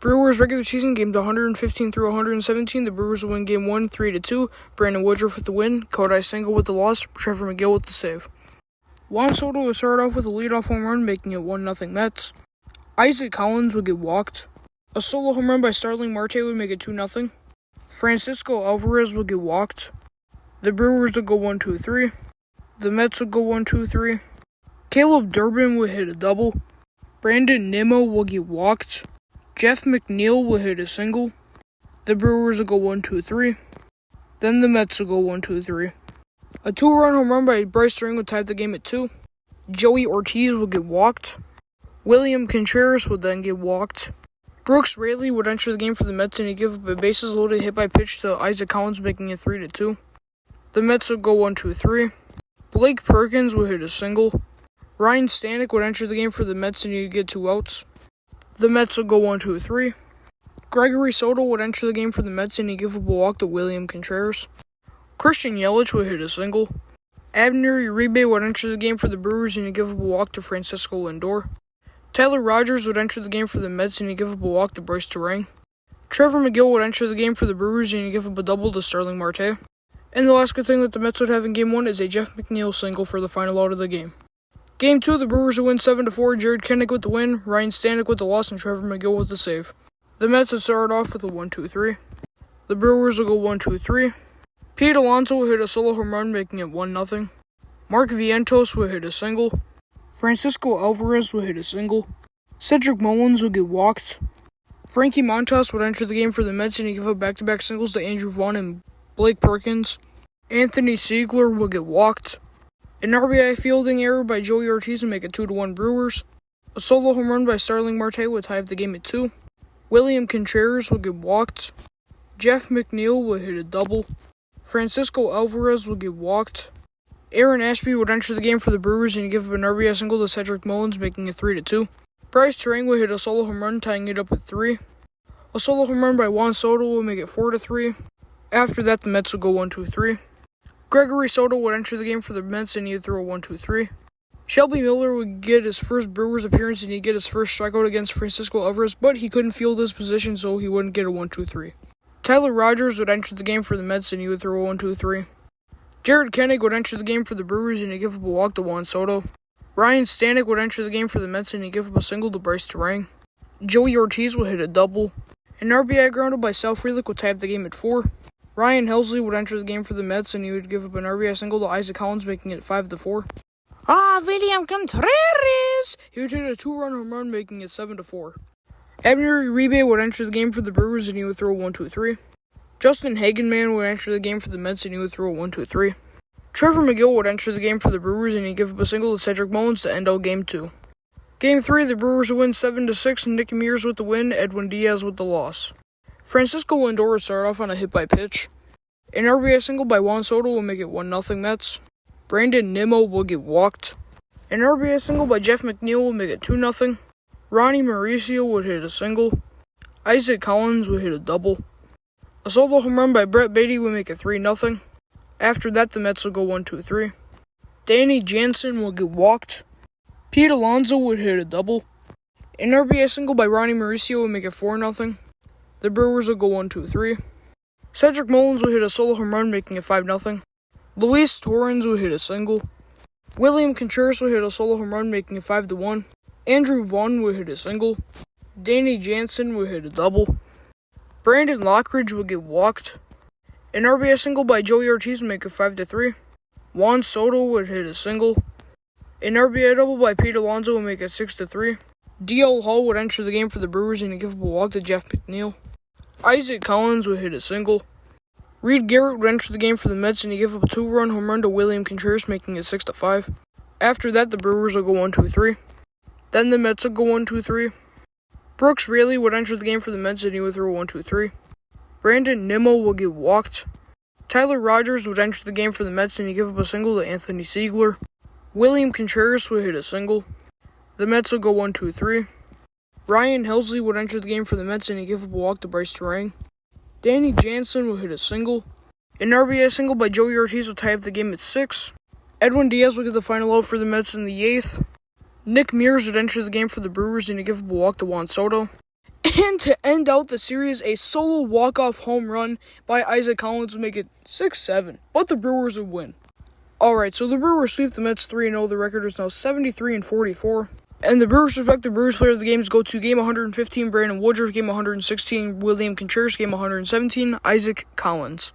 Brewers regular season games 115 through 117. The Brewers will win game 1 3-2. Brandon Woodruff with the win. Kodai Senga with the loss. Trevor McGill with the save. Juan Soto will start off with a leadoff home run, making it 1-0 Mets. Isaac Collins would get walked. A solo home run by Starling Marte would make it 2-0. Francisco Alvarez would get walked. The Brewers would go 1-2-3. The Mets would go 1-2-3. Caleb Durbin would hit a double. Brandon Nimmo will get walked. Jeff McNeil will hit a single. The Brewers will go 1-2-3. Then the Mets will go 1-2-3. A 2-run home run by Bryce Ring would tie the game at 2. Joey Ortiz will get walked. William Contreras would then get walked. Brooks Raley would enter the game for the Mets and he'd give up a bases-loaded hit by pitch to Isaac Collins, making it 3-2. The Mets would go 1-2-3. Blake Perkins would hit a single. Ryan Stanek would enter the game for the Mets and he'd get 2 outs. The Mets would go 1-2-3. Gregory Soto would enter the game for the Mets and he'd give up a walk to William Contreras. Christian Yelich would hit a single. Abner Uribe would enter the game for the Brewers and he'd give up a walk to Francisco Lindor. Tyler Rogers would enter the game for the Mets and he'd give up a walk to Bryce Terang. Trevor McGill would enter the game for the Brewers and he'd give up a double to Starling Marte. And the last good thing that the Mets would have in Game 1 is a Jeff McNeil single for the final out of the game. Game 2, the Brewers would win 7-4, Jared Kennick with the win, Ryan Stanek with the loss, and Trevor McGill with the save. The Mets would start off with a 1-2-3. The Brewers will go 1-2-3. Pete Alonso will hit a solo home run, making it 1-0. Mark Vientos will hit a single. Francisco Alvarez will hit a single. Cedric Mullins will get walked. Frankie Montas would enter the game for the Mets and he give up back-to-back singles to Andrew Vaughn and Blake Perkins. Anthony Siegler will get walked. An RBI fielding error by Joey Ortiz would make it 2-1 Brewers. A solo home run by Starling Marte would tie up the game at 2. William Contreras will get walked. Jeff McNeil will hit a double. Francisco Alvarez will get walked. Aaron Ashby would enter the game for the Brewers and give up an RBI single to Cedric Mullins, making it 3-2. Bryce Terang will hit a solo home run, tying it up at 3. A solo home run by Juan Soto will make it 4-3. After that, the Mets will go 1-2-3. Gregory Soto would enter the game for the Mets and he'd throw a 1-2-3. Shelby Miller would get his first Brewers appearance and he'd get his first strikeout against Francisco Alvarez, but he couldn't field his position, so he wouldn't get a 1-2-3. Tyler Rogers would enter the game for the Mets and he would throw a 1-2-3. Jared Kennick would enter the game for the Brewers and he'd give up a walk to Juan Soto. Ryan Stanek would enter the game for the Mets and he'd give up a single to Bryce Terang. Joey Ortiz would hit a double. An RBI grounded by Sal Frelick would tie up the game at 4. Ryan Helsley would enter the game for the Mets and he would give up an RBI single to Isaac Collins, making it 5-4. William Contreras! He would hit a 2-run home run, making it 7-4. Abner Uribe would enter the game for the Brewers and he would throw a 1-2-3. Justin Hagenman would enter the game for the Mets and he would throw a 1-2-3. Trevor McGill would enter the game for the Brewers and he'd give up a single to Cedric Mullins to end out Game 2. Game 3, the Brewers would win 7-6, Nick Mears with the win, Edwin Diaz with the loss. Francisco Lindor would start off on a hit by pitch. An RBI single by Juan Soto will make it 1-0 Mets. Brandon Nimmo will get walked. An RBI single by Jeff McNeil will make it 2-0. Ronnie Mauricio would hit a single. Isaac Collins would hit a double. A solo home run by Brett Beatty would make it 3-0. After that, the Mets will go 1-2-3. Danny Jansen will get walked. Pete Alonso would hit a double. An RBI single by Ronnie Mauricio would make it 4-0. The Brewers will go 1-2-3. Cedric Mullins would hit a solo home run, making it 5-0. Luis Torrens would hit a single. William Contreras would hit a solo home run, making it 5-1. Andrew Vaughn would hit a single. Danny Jansen would hit a double. Brandon Lockridge would get walked. An RBI single by Joey Ortiz would make it 5-3. Juan Soto would hit a single. An RBI double by Pete Alonso would make it 6-3. D.L. Hall would enter the game for the Brewers and he'd give up a walk to Jeff McNeil. Isaac Collins would hit a single. Reed Garrett would enter the game for the Mets and he'd give up a 2-run home run to William Contreras, making it 6-5. After that, the Brewers will go 1-2-3. Then the Mets will go 1-2-3. Brooks Raley would enter the game for the Mets and he would throw 1-2-3. Brandon Nimmo will get walked. Tyler Rogers would enter the game for the Mets and he'd give up a single to Anthony Siegler. William Contreras would hit a single. The Mets will go 1-2-3. Ryan Helsley would enter the game for the Mets and he'd give up a walk to Bryce Terang. Danny Jansen would hit a single. An RBI single by Joey Ortiz would tie up the game at 6. Edwin Diaz would get the final out for the Mets in the 8th. Nick Mears would enter the game for the Brewers and he'd give up a walk to Juan Soto. And to end out the series, a solo walk-off home run by Isaac Collins would make it 6-7, but the Brewers would win. Alright, so the Brewers sweep the Mets 3-0. The record is now 73-44. And the Brewers respective Brewers player of the games go to game 115, Brandon Woodruff, game 116, William Contreras, game 117, Isaac Collins.